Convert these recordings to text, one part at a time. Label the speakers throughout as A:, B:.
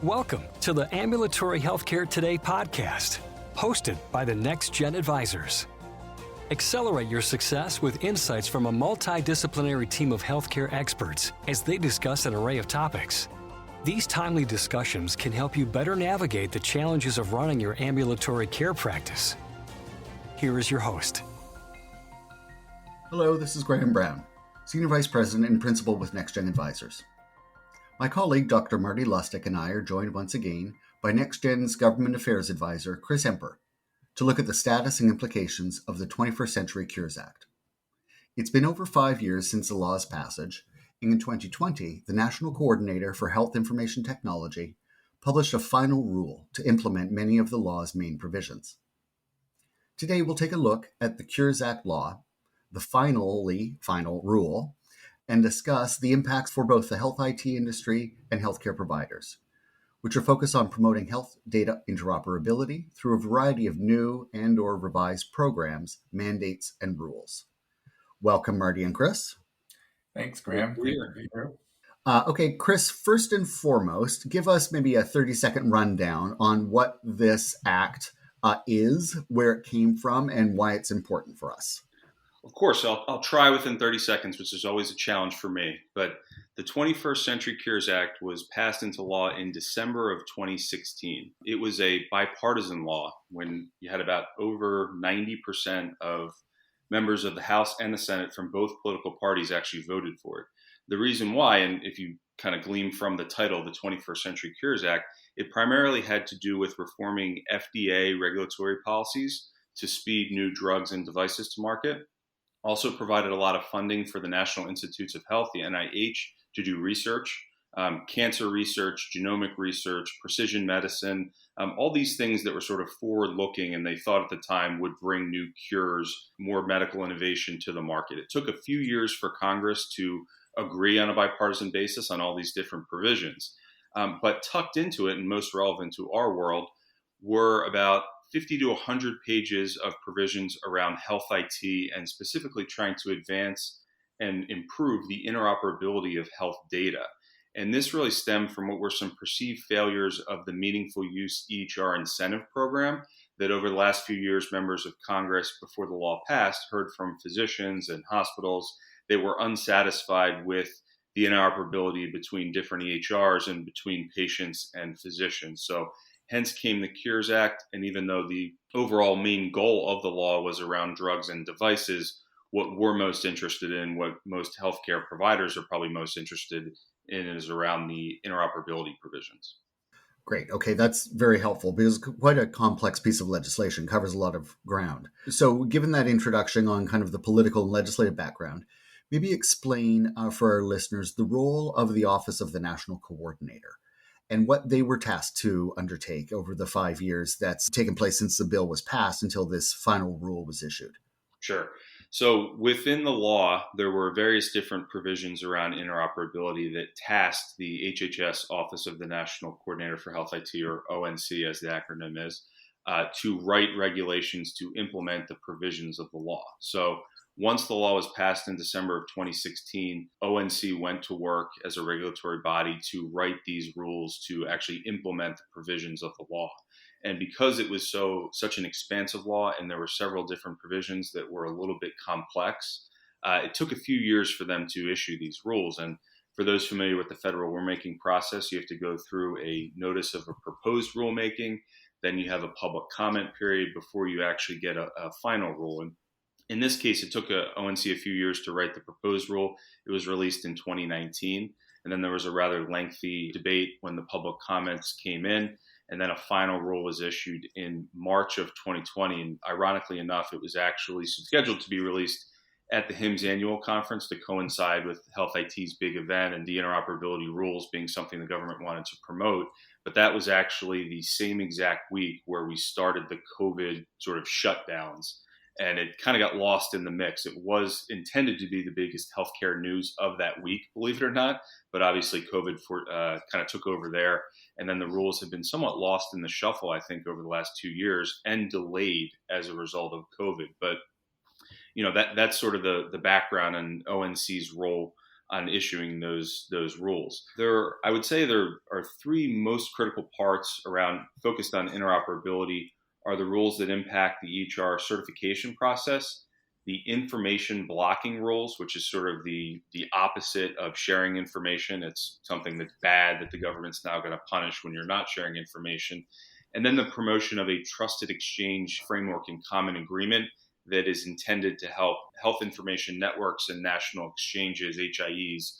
A: Welcome to the Ambulatory Healthcare Today podcast, hosted by the NextGen advisors. Accelerate your success with insights from a multidisciplinary team of healthcare experts as they discuss an array of topics. These timely discussions can help you better navigate the challenges of running your ambulatory care practice. Here is your host.
B: Hello, this is Graham Brown, Senior Vice President and Principal with NextGen Advisors. My colleague, Dr. Marty Lustick, and I are joined once again by NextGen's Government Affairs Advisor, Chris Emper, to look at the status and implications of the 21st Century Cures Act. It's been over 5 years since the law's passage, and in 2020, the National Coordinator for Health Information Technology published a final rule to implement many of the law's main provisions. Today, we'll take a look at the Cures Act law, the final rule, and discuss the impacts for both the health IT industry and healthcare providers, which are focused on promoting health data interoperability through a variety of new and/or revised programs, mandates, and rules. Welcome, Marty and Chris.
C: Thanks, Graham.
B: Okay, Chris, first and foremost, give us maybe a 30-second rundown on what this act is, where it came from, and why it's important for us.
D: Of course, I'll try within 30 seconds, which is always a challenge for me. But the 21st Century Cures Act was passed into law in December of 2016. It was a bipartisan law when you had about over 90% of members of the House and the Senate from both political parties actually voted for it. The reason why, and if you kind of glean from the title, the 21st Century Cures Act, it primarily had to do with reforming FDA regulatory policies to speed new drugs and devices to market. Also provided a lot of funding for the National Institutes of Health, the NIH, to do research, cancer research, genomic research, precision medicine, all these things that were sort of forward-looking and they thought at the time would bring new cures, more medical innovation to the market. It took a few years for Congress to agree on a bipartisan basis on all these different provisions. But tucked into it and most relevant to our world were about 50 to 100 pages of provisions around health IT and specifically trying to advance and improve the interoperability of health data. And this really stemmed from what were some perceived failures of the Meaningful Use EHR incentive program that over the last few years, members of Congress, before the law passed, heard from physicians and hospitals that were unsatisfied with the interoperability between different EHRs and between patients and physicians. So hence came the Cures Act, and even though the overall main goal of the law was around drugs and devices, what we're most interested in, what most healthcare providers are probably most interested in is around the interoperability provisions.
B: Great. Okay, that's very helpful because quite a complex piece of legislation, covers a lot of ground. So given that introduction on kind of the political and legislative background, maybe explain for our listeners the role of the Office of the National Coordinator and what they were tasked to undertake over the 5 years that's taken place since the bill was passed until this final rule was issued.
D: Sure. So within the law, there were various different provisions around interoperability that tasked the HHS Office of the National Coordinator for Health IT, or ONC as the acronym is, to write regulations to implement the provisions of the law. So once the law was passed in December of 2016, ONC went to work as a regulatory body to write these rules to actually implement the provisions of the law. And because it was such an expansive law and there were several different provisions that were a little bit complex, it took a few years for them to issue these rules. And for those familiar with the federal rulemaking process, you have to go through a notice of a proposed rulemaking. Then you have a public comment period before you actually get a final rule. And in this case, it took ONC a few years to write the proposed rule. It was released in 2019. And then there was a rather lengthy debate when the public comments came in. And then a final rule was issued in March of 2020. And ironically enough, it was actually scheduled to be released at the HIMSS annual conference to coincide with Health IT's big event and the interoperability rules being something the government wanted to promote. But that was actually the same exact week where we started the COVID sort of shutdowns. And it kind of got lost in the mix. It was intended to be the biggest healthcare news of that week, believe it or not. But obviously COVID kind of took over there. And then the rules have been somewhat lost in the shuffle, I think, over the last 2 years and delayed as a result of COVID. But, you know, that's sort of the background and ONC's role on issuing those rules. I would say there are three most critical parts around focused on interoperability are the rules that impact the EHR certification process, the information blocking rules, which is sort of the opposite of sharing information. It's something that's bad that the government's now going to punish when you're not sharing information. And then the promotion of a trusted exchange framework and common agreement that is intended to help health information networks and national exchanges, HIEs,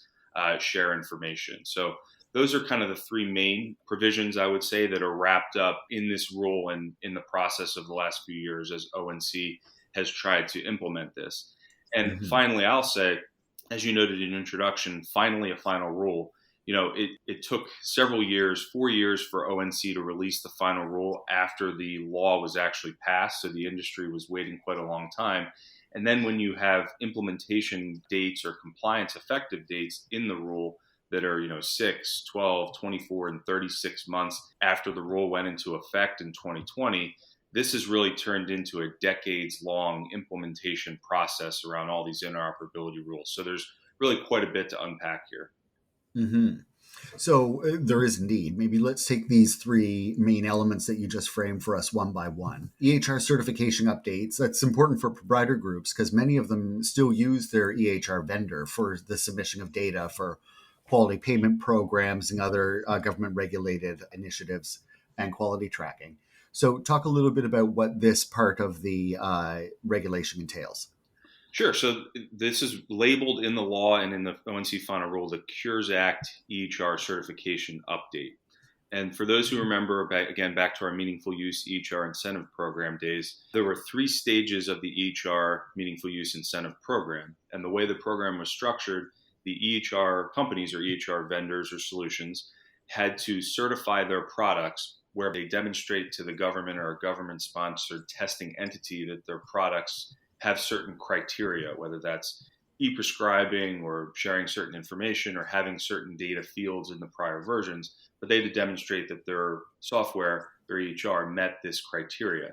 D: share information. So those are kind of the three main provisions, I would say, that are wrapped up in this rule and in the process of the last few years as ONC has tried to implement this. And finally, I'll say, as you noted in your introduction, finally a final rule. It took several years, 4 years for ONC to release the final rule after the law was actually passed. So the industry was waiting quite a long time. And then when you have implementation dates or compliance effective dates in the rule that are, 6, 12, 24, and 36 months after the rule went into effect in 2020, this has really turned into a decades-long implementation process around all these interoperability rules. So there's really quite a bit to unpack here.
B: Mm-hmm. So there is indeed. Maybe let's take these three main elements that you just framed for us one by one. EHR certification updates. That's important for provider groups because many of them still use their EHR vendor for the submission of data for quality payment programs and other government-regulated initiatives and quality tracking. So talk a little bit about what this part of the regulation entails.
D: Sure. So this is labeled in the law and in the ONC final rule, the Cures Act EHR certification update. And for those who remember, back to our Meaningful Use EHR Incentive Program days, there were 3 stages of the EHR Meaningful Use Incentive Program. And the way the program was structured, the EHR companies or EHR vendors or solutions had to certify their products where they demonstrate to the government or a government-sponsored testing entity that their products have certain criteria, whether that's e-prescribing or sharing certain information or having certain data fields in the prior versions, but they had to demonstrate that their software, their EHR, met this criteria.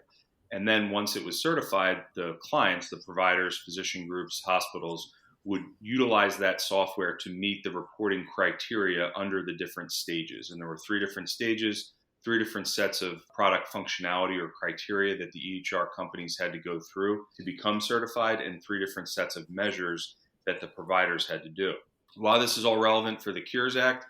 D: And then once it was certified, the clients, the providers, physician groups, hospitals, would utilize that software to meet the reporting criteria under the different stages. And there were 3 different stages, 3 different sets of product functionality or criteria that the EHR companies had to go through to become certified, and 3 different sets of measures that the providers had to do. Why this is all relevant for the Cures Act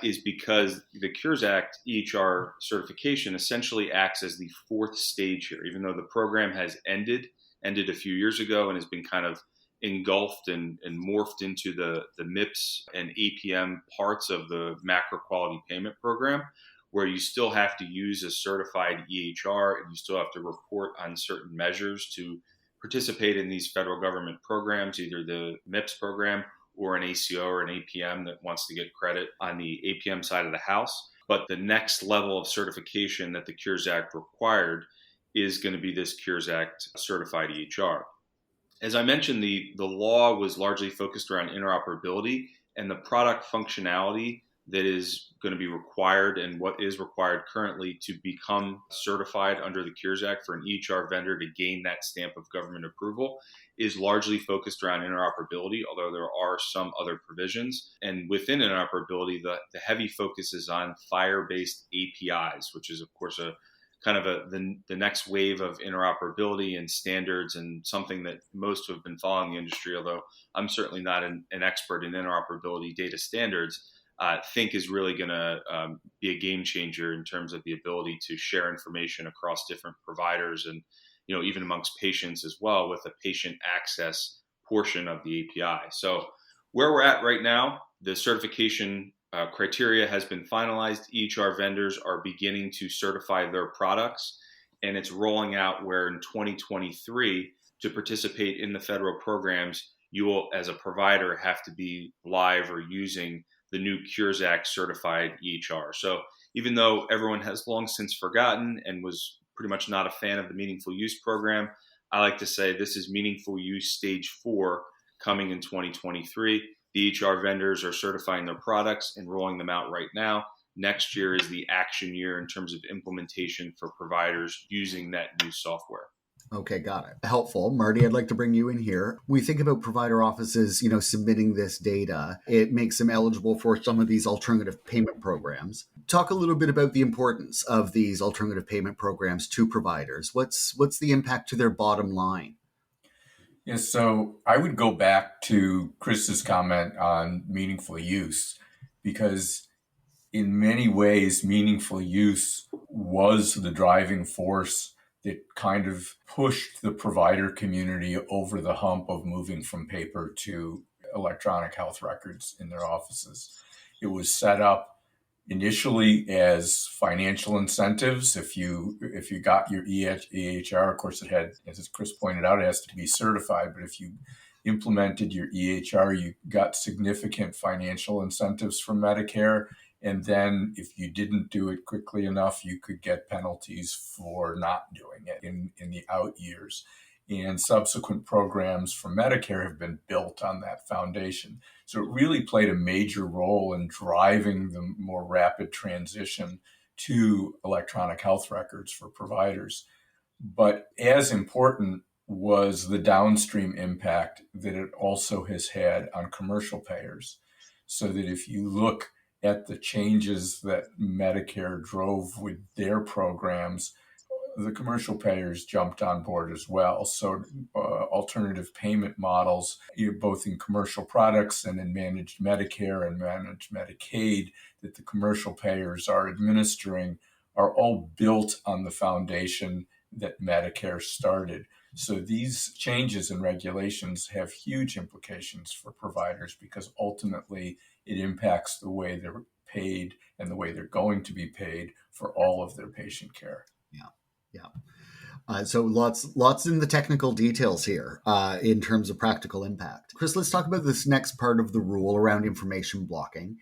D: is because the Cures Act EHR certification essentially acts as the 4th stage here, even though the program has ended a few years ago and has been kind of engulfed and morphed into the MIPS and APM parts of the macro quality payment program, where you still have to use a certified EHR and you still have to report on certain measures to participate in these federal government programs, either the MIPS program or an ACO or an APM that wants to get credit on the APM side of the house. But the next level of certification that the Cures Act required is going to be this Cures Act certified EHR. As I mentioned, the law was largely focused around interoperability and the product functionality that is going to be required and what is required currently to become certified under the Cures Act for an EHR vendor to gain that stamp of government approval is largely focused around interoperability, although there are some other provisions. And within interoperability, the heavy focus is on FHIR-based APIs, which is, of course, a kind of the next wave of interoperability and standards, and something that most who have been following the industry, although I'm certainly not an expert in interoperability data standards, think is really going to be a game changer in terms of the ability to share information across different providers and, even amongst patients as well, with a patient access portion of the API. So where we're at right now, the certification criteria has been finalized. EHR vendors are beginning to certify their products, and it's rolling out where in 2023, to participate in the federal programs, you will, as a provider, have to be live or using the new Cures Act certified EHR. So even though everyone has long since forgotten and was pretty much not a fan of the Meaningful Use program, I like to say this is Meaningful Use Stage 4 coming in 2023. The EHR vendors are certifying their products and rolling them out right now. Next year is the action year in terms of implementation for providers using that new software.
B: Okay, got it. Helpful. Marty, I'd like to bring you in here. When we think about provider offices, submitting this data, it makes them eligible for some of these alternative payment programs. Talk a little bit about the importance of these alternative payment programs to providers. What's the impact to their bottom line?
C: Yes, so I would go back to Chris's comment on meaningful use, because in many ways, meaningful use was the driving force that kind of pushed the provider community over the hump of moving from paper to electronic health records in their offices. It was set up initially as financial incentives. If you got your EHR, of course it had, as Chris pointed out, it has to be certified, but if you implemented your EHR, you got significant financial incentives from Medicare. And then if you didn't do it quickly enough, you could get penalties for not doing it in the out years. And subsequent programs from Medicare have been built on that foundation. So it really played a major role in driving the more rapid transition to electronic health records for providers. But as important was the downstream impact that it also has had on commercial payers. So that if you look at the changes that Medicare drove with their programs, the commercial payers jumped on board as well. So alternative payment models, both in commercial products and in managed Medicare and managed Medicaid, that the commercial payers are administering, are all built on the foundation that Medicare started. So these changes in regulations have huge implications for providers, because ultimately it impacts the way they're paid and the way they're going to be paid for all of their patient care.
B: Yeah. So lots in the technical details here in terms of practical impact. Chris, let's talk about this next part of the rule around information blocking.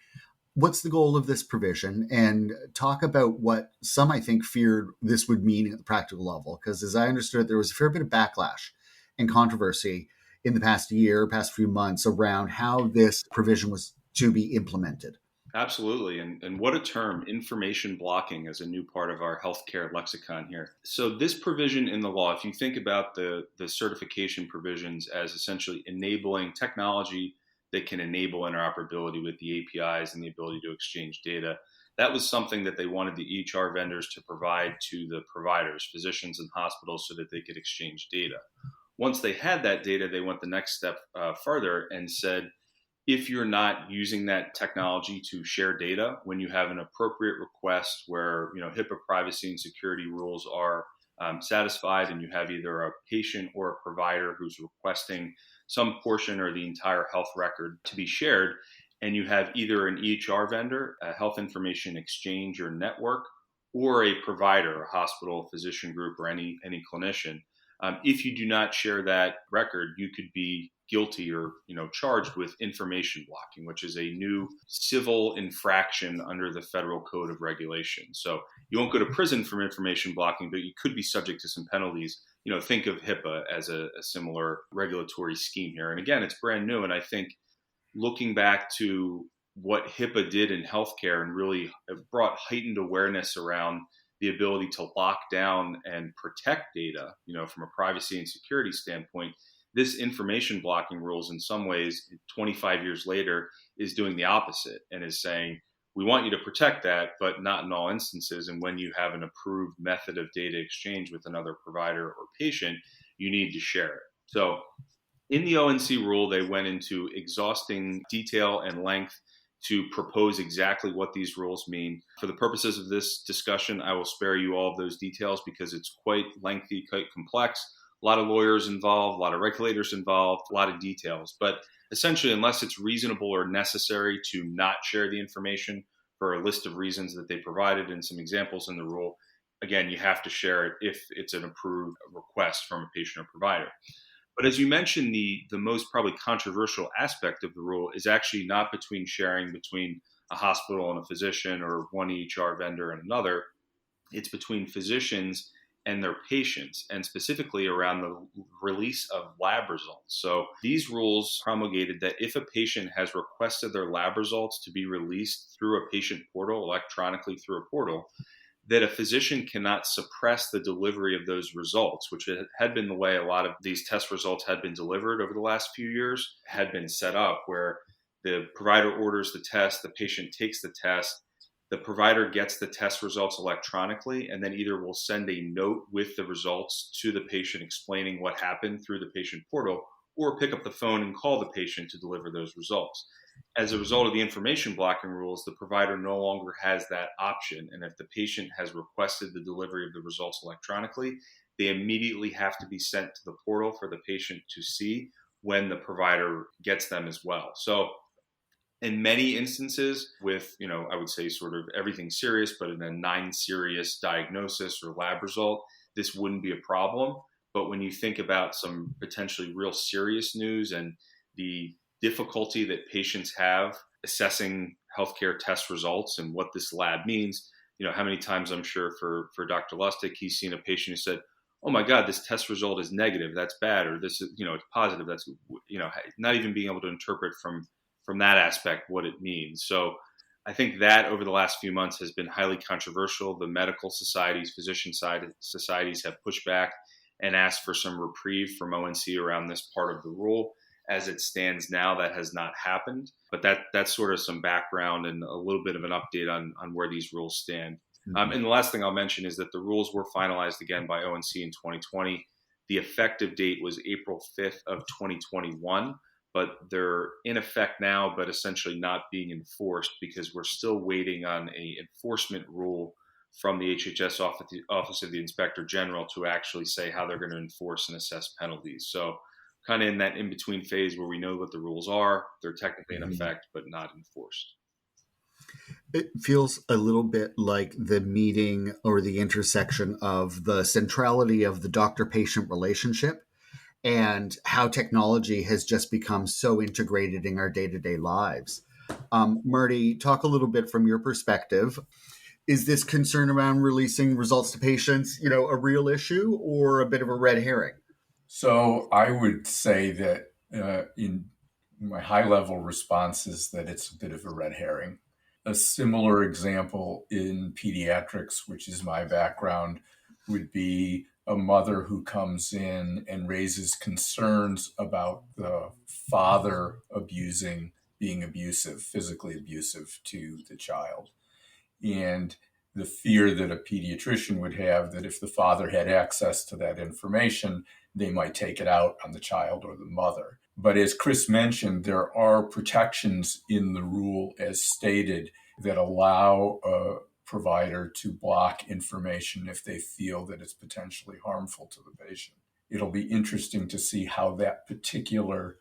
B: What's the goal of this provision? And talk about what some, I think, feared this would mean at the practical level. Because as I understood it, there was a fair bit of backlash and controversy in the past few months around how this provision was to be implemented.
D: Absolutely. And what a term, information blocking, as a new part of our healthcare lexicon here. So this provision in the law, if you think about the certification provisions as essentially enabling technology that can enable interoperability with the APIs and the ability to exchange data, that was something that they wanted the EHR vendors to provide to the providers, physicians and hospitals, so that they could exchange data. Once they had that data, they went the next step further and said, if you're not using that technology to share data, when you have an appropriate request where HIPAA privacy and security rules are satisfied, and you have either a patient or a provider who's requesting some portion or the entire health record to be shared, and you have either an EHR vendor, a health information exchange or network, or a provider, a hospital, physician group, or any clinician, if you do not share that record, you could be guilty or charged with information blocking, which is a new civil infraction under the Federal Code of Regulations. So you won't go to prison for information blocking, but you could be subject to some penalties. Think of HIPAA as a similar regulatory scheme here. And again, it's brand new. And I think looking back to what HIPAA did in healthcare and really brought heightened awareness around the ability to lock down and protect data, from a privacy and security standpoint, this information blocking rules in some ways 25 years later is doing the opposite and is saying, we want you to protect that, but not in all instances. And when you have an approved method of data exchange with another provider or patient, you need to share it. So in the ONC rule, they went into exhausting detail and length to propose exactly what these rules mean. For the purposes of this discussion, I will spare you all of those details because it's quite lengthy, quite complex. A lot of lawyers involved, a lot of regulators involved, a lot of details. But essentially, unless it's reasonable or necessary to not share the information for a list of reasons that they provided and some examples in the rule, again, you have to share it if it's an approved request from a patient or provider. But as you mentioned, the most probably controversial aspect of the rule is actually not sharing between a hospital and a physician or one EHR vendor and another. It's between physicians and their patients, and specifically around the release of lab results. So these rules promulgated that if a patient has requested their lab results to be released through a patient portal, electronically through a portal, that a physician cannot suppress the delivery of those results, which had been the way a lot of these test results had been delivered over the last few years, had been set up where the provider orders the test, the patient takes the test, the provider gets the test results electronically, and then either will send a note with the results to the patient explaining what happened through the patient portal, or pick up the phone and call the patient to deliver those results. As a result of the information blocking rules, the provider no longer has that option. And if the patient has requested the delivery of the results electronically, they immediately have to be sent to the portal for the patient to see when the provider gets them as well. So in many instances with, I would say sort of everything serious, but in a non-serious diagnosis or lab result, this wouldn't be a problem. But when you think about some potentially real serious news and the difficulty that patients have assessing healthcare test results and what this lab means, how many times I'm sure for Dr. Lustick, he's seen a patient who said, oh my God, this test result is negative, that's bad, or this is, it's positive, that's, not even being able to interpret from that aspect what it means. So I think that over the last few months has been highly controversial. The medical societies, physician societies have pushed back and asked for some reprieve from ONC around this part of the rule. As it stands now, that has not happened. But that's sort of some background and a little bit of an update on where these rules stand. Mm-hmm. And the last thing I'll mention is that the rules were finalized again by ONC in 2020. The effective date was April 5th of 2021, but they're in effect now, but essentially not being enforced because we're still waiting on a enforcement rule from the HHS Office of the Inspector General to actually say how they're going to enforce and assess penalties. So kind of in that in-between phase where we know what the rules are, they're technically in effect, but not enforced.
B: It feels a little bit like the meeting or the intersection of the centrality of the doctor-patient relationship and how technology has just become so integrated in our day-to-day lives. Marty, talk a little bit from your perspective. Is this concern around releasing results to patients, a real issue or a bit of a red herring?
C: So I would say that in my high-level response is that it's a bit of a red herring. A similar example in pediatrics, which is my background, would be a mother who comes in and raises concerns about the father being abusive, physically abusive to the child. And the fear that a pediatrician would have that if the father had access to that information, they might take it out on the child or the mother. But as Chris mentioned, there are protections in the rule as stated that allow a provider to block information if they feel that it's potentially harmful to the patient. It'll be interesting to see how that particular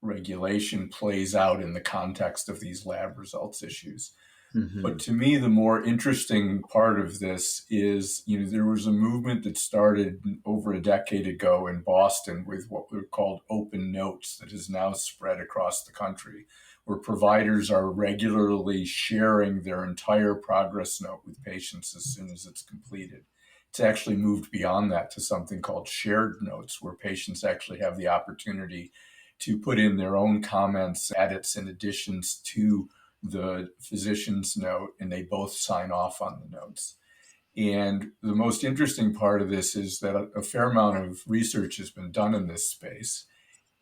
C: regulation plays out in the context of these lab results issues. Mm-hmm. But to me, the more interesting part of this is, there was a movement that started over a decade ago in Boston with what were called open notes that has now spread across the country, where providers are regularly sharing their entire progress note with patients as soon as it's completed. It's actually moved beyond that to something called shared notes, where patients actually have the opportunity to put in their own comments, edits, and additions to the physician's note, and they both sign off on the notes. And the most interesting part of this is that a fair amount of research has been done in this space,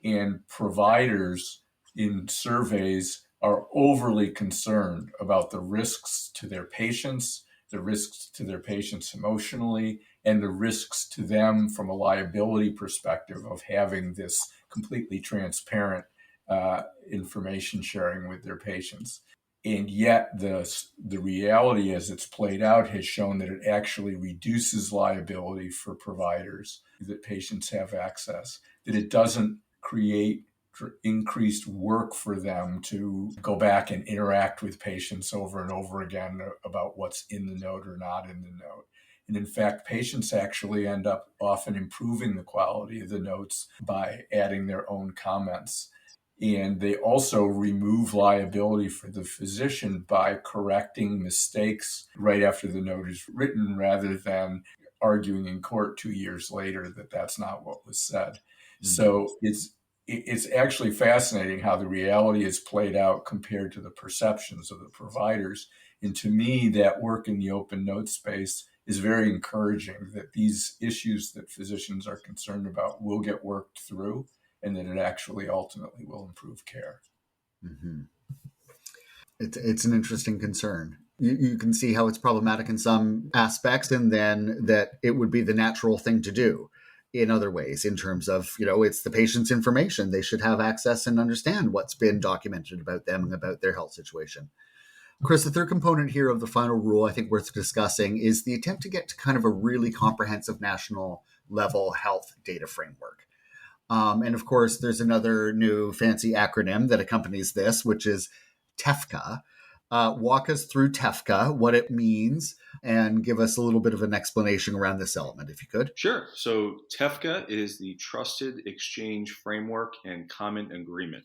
C: and providers in surveys are overly concerned about the risks to their patients, the risks to their patients emotionally, and the risks to them from a liability perspective of having this completely transparent information sharing with their patients. And yet the reality as it's played out has shown that it actually reduces liability for providers, that patients have access, that it doesn't create increased work for them to go back and interact with patients over and over again about what's in the note or not in the note. And in fact, patients actually end up often improving the quality of the notes by adding their own comments. And they also remove liability for the physician by correcting mistakes right after the note is written, rather than arguing in court 2 years later that that's not what was said. Mm-hmm. So it's it's actually fascinating how the reality is played out compared to the perceptions of the providers. And to me, that work in the open note space is very encouraging, that these issues that physicians are concerned about will get worked through, and that it actually ultimately will improve care.
B: Mm-hmm. It's an interesting concern. You can see how it's problematic in some aspects, and then that it would be the natural thing to do in other ways, in terms of, it's the patient's information. They should have access and understand what's been documented about them and about their health situation. Chris, the third component here of the final rule I think worth discussing is the attempt to get to kind of a really comprehensive national level health data framework. And of course, there's another new fancy acronym that accompanies this, which is Tefka. Walk us through Tefka, what it means, and give us a little bit of an explanation around this element, if you could.
D: Sure. So Tefka is the Trusted Exchange Framework and Common Agreement.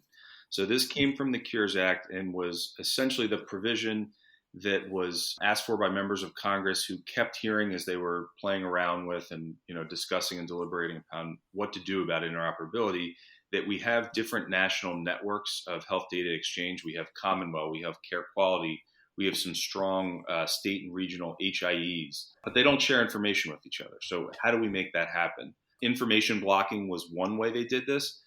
D: So this came from the Cures Act and was essentially the provision that was asked for by members of Congress who kept hearing as they were playing around with and discussing and deliberating upon what to do about interoperability, that we have different national networks of health data exchange. We have Commonwealth, we have Care Quality, we have some strong state and regional HIEs, but they don't share information with each other. So how do we make that happen? Information blocking was one way they did this.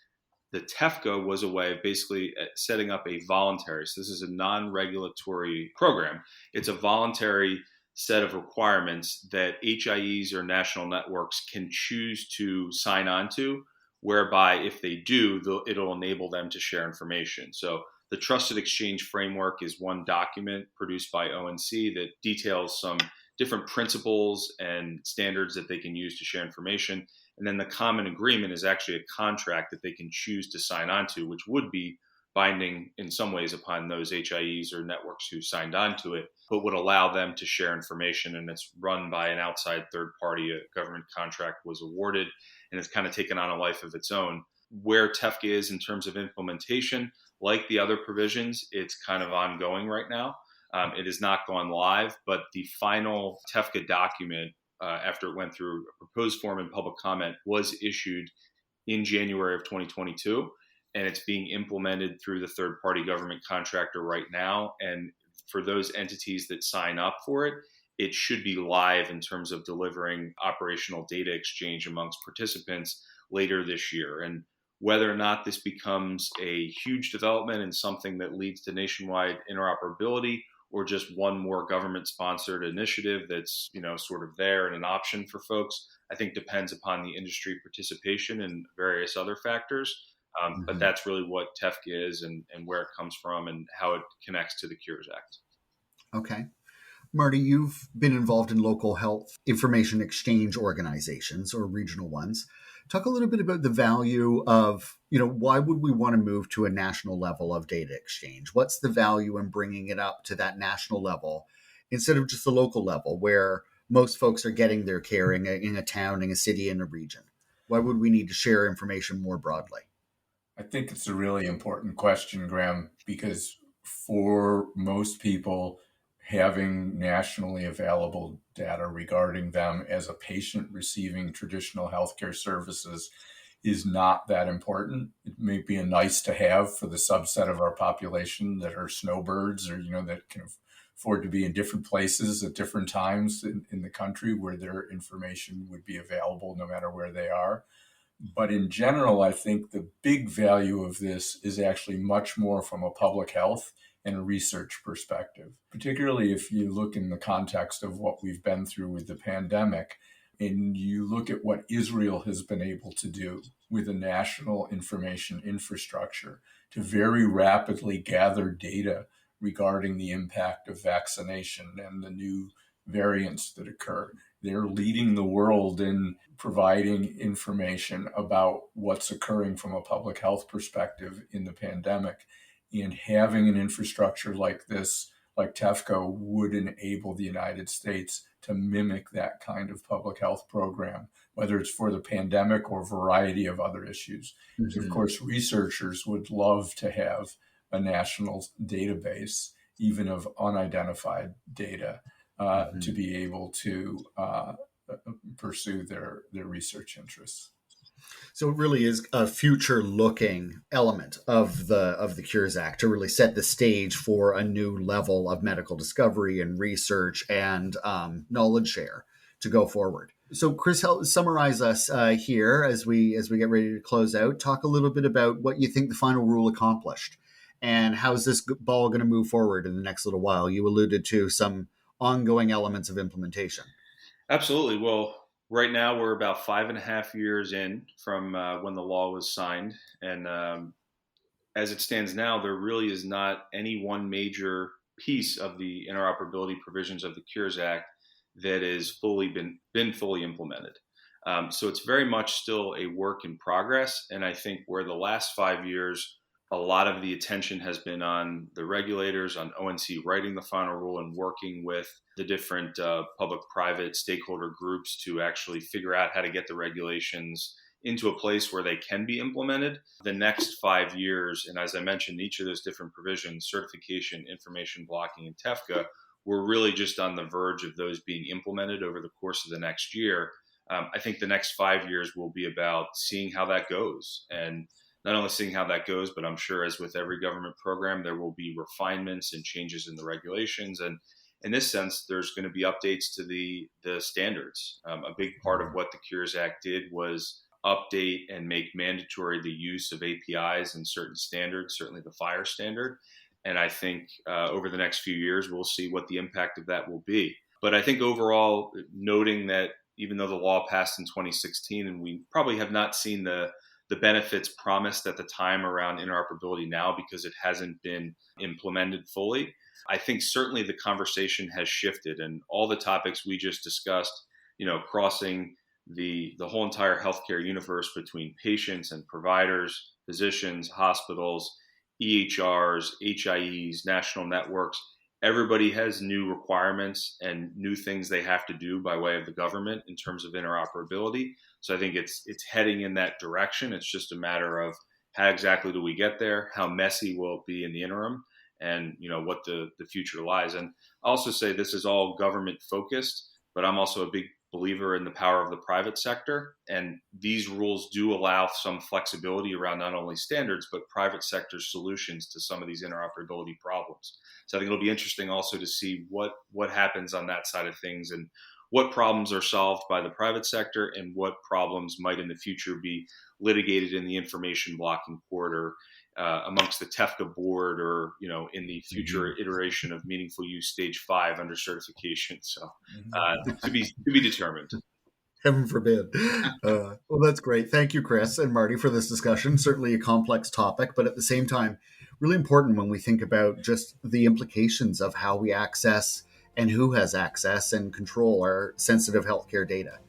D: The Tefka was a way of basically setting up a voluntary, so this is a non-regulatory program. It's a voluntary set of requirements that HIEs or national networks can choose to sign on to, whereby if they do, it'll enable them to share information. So the Trusted Exchange Framework is one document produced by ONC that details some different principles and standards that they can use to share information. And then the Common Agreement is actually a contract that they can choose to sign on to, which would be binding in some ways upon those HIEs or networks who signed on to it, but would allow them to share information. And it's run by an outside third party. A government contract was awarded, and it's kind of taken on a life of its own. Where Tefka is in terms of implementation, like the other provisions, it's kind of ongoing right now. It has not gone live, but the final Tefka document, after it went through a proposed form and public comment, was issued in January of 2022, and it's being implemented through the third-party government contractor right now. And for those entities that sign up for it, it should be live in terms of delivering operational data exchange amongst participants later this year. And whether or not this becomes a huge development and something that leads to nationwide interoperability, or just one more government-sponsored initiative that's, sort of there and an option for folks, I think depends upon the industry participation and various other factors. But that's really what Tefka is and where it comes from and how it connects to the Cures Act.
B: Okay. Marty, you've been involved in local health information exchange organizations or regional ones. Talk a little bit about the value of, why would we want to move to a national level of data exchange? What's the value in bringing it up to that national level instead of just the local level where most folks are getting their care in a town, in a city, in a region? Why would we need to share information more broadly?
C: I think it's a really important question, Graham, because for most people, having nationally available data regarding them as a patient receiving traditional healthcare services is not that important. It may be a nice to have for the subset of our population that are snowbirds or, that can afford to be in different places at different times in the country where their information would be available no matter where they are. But in general, I think the big value of this is actually much more from a public health and a research perspective, particularly if you look in the context of what we've been through with the pandemic, and you look at what Israel has been able to do with a national information infrastructure to very rapidly gather data regarding the impact of vaccination and the new variants that occur. They're leading the world in providing information about what's occurring from a public health perspective in the pandemic. And having an infrastructure like this, like Tefka, would enable the United States to mimic that kind of public health program, whether it's for the pandemic or a variety of other issues. Mm-hmm. Of course, researchers would love to have a national database, even of unidentified data, to be able to pursue their research interests.
B: So it really is a future-looking element of the Cures Act to really set the stage for a new level of medical discovery and research and knowledge share to go forward. So, Chris, help summarize us here as we get ready to close out. Talk a little bit about what you think the final rule accomplished, and how's this ball going to move forward in the next little while. You alluded to some ongoing elements of implementation.
D: Absolutely. Well, right now we're about 5.5 years in from when the law was signed, and as it stands now, there really is not any one major piece of the interoperability provisions of the Cures Act that is been fully implemented. So it's very much still a work in progress. And I think where the last 5 years, a lot of the attention has been on the regulators, on ONC writing the final rule and working with the different public-private stakeholder groups to actually figure out how to get the regulations into a place where they can be implemented. The next 5 years, and as I mentioned, each of those different provisions, certification, information blocking, and Tefka, we're really just on the verge of those being implemented over the course of the next year. I think the next 5 years will be about seeing how that goes. And not only seeing how that goes, but I'm sure as with every government program, there will be refinements and changes in the regulations. And in this sense, there's going to be updates to the standards. A big part of what the Cures Act did was update and make mandatory the use of APIs and certain standards, certainly the FHIR standard. And I think over the next few years, we'll see what the impact of that will be. But I think overall, noting that even though the law passed in 2016, and we probably have not seen the benefits promised at the time around interoperability now because it hasn't been implemented fully, I think certainly the conversation has shifted, and all the topics we just discussed, crossing the whole entire healthcare universe between patients and providers, physicians, hospitals, EHRs, HIEs, national networks. Everybody has new requirements and new things they have to do by way of the government in terms of interoperability. So I think it's heading in that direction. It's just a matter of how exactly do we get there? How messy will it be in the interim? And what the future lies. And I also say this is all government focused, but I'm also a big believer in the power of the private sector. And these rules do allow some flexibility around not only standards, but private sector solutions to some of these interoperability problems. So I think it'll be interesting also to see what happens on that side of things and what problems are solved by the private sector and what problems might in the future be litigated in the information blocking court or amongst the Tefka board or, in the future iteration of meaningful use stage 5 under certification. So to be determined.
B: Heaven forbid. Well, that's great. Thank you, Chris and Marty, for this discussion. Certainly a complex topic, but at the same time, really important when we think about just the implications of how we access and who has access and control our sensitive healthcare data.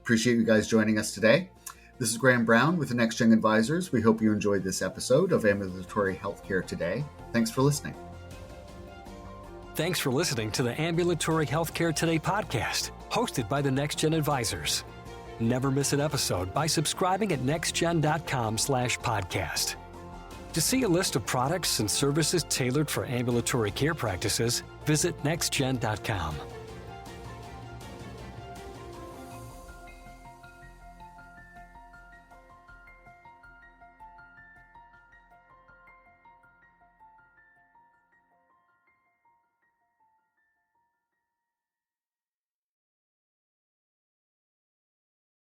B: Appreciate you guys joining us today. This is Graham Brown with the NextGen Advisors. We hope you enjoyed this episode of Ambulatory Healthcare Today. Thanks for listening.
A: Thanks for listening to the Ambulatory Healthcare Today podcast, hosted by the NextGen Advisors. Never miss an episode by subscribing at nextgen.com/podcast. To see a list of products and services tailored for ambulatory care practices, visit nextgen.com.